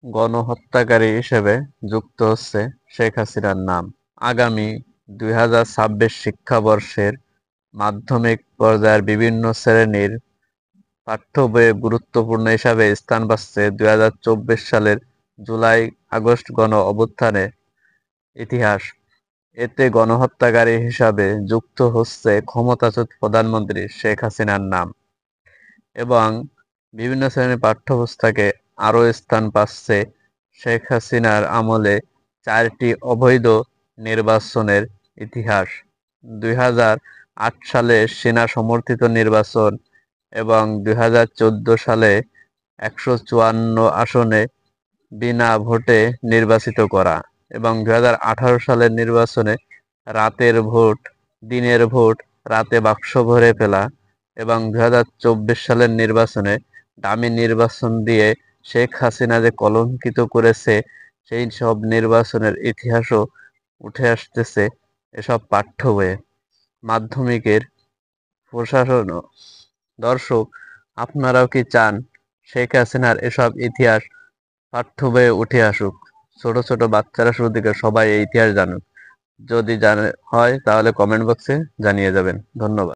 গণহত্যাকারী হিসেবে যুক্ত হচ্ছে শেখ হাসিনার নাম। আগামী ২০২৬ শিক্ষাবর্ষের মাধ্যমিক পর্যায়ের বিভিন্ন শ্রেণীর পাঠ্য বইয়ে গুরুত্বপূর্ণ হিসাবে স্থান পাচ্ছে ২০২৪ সালের জুলাই-আগস্ট গণ-অভ্যুত্থানের ইতিহাস। এতে গণহত্যাকারী হিসাবে যুক্ত হচ্ছে ক্ষমতাচ্যুত প্রধানমন্ত্রী শেখ হাসিনার নাম এবং বিভিন্ন শ্রেণীর পাঠ্যপুস্তকে আরও স্থান পাচ্ছে শেখ হাসিনার আমলে ৪টি অবৈধ নির্বাচনের ইতিহাস। ২০০৮ সালে সেনা সমর্থিত নির্বাচন এবং ২০১৪ সালে ১৫৪ আসনে বিনা ভোটে নির্বাচিত করা এবং ২০১৮ সালের নির্বাচনে রাতের ভোট, দিনের ভোট, রাতে বাক্স ভরে ফেলা এবং ২০২৪ সালের নির্বাচনে ডামি নির্বাচন দিয়ে শেখ হাসিনা যে কলঙ্কিত করেছে সেই সব নির্বাচনের ইতিহাসও উঠে আসতেছে এসব পাঠ্য বইয়ে। মাধ্যমিকের প্রশাসনও দর্শক, আপনারাও কি চান শেখ হাসিনার এসব ইতিহাস পাঠ্য বইয়ে উঠে আসুক? ছোট ছোট বাচ্চারা শুরু থেকে সবাই এই ইতিহাস জানুক। যদি হয় তাহলে কমেন্ট বক্সে জানিয়ে যাবেন। ধন্যবাদ।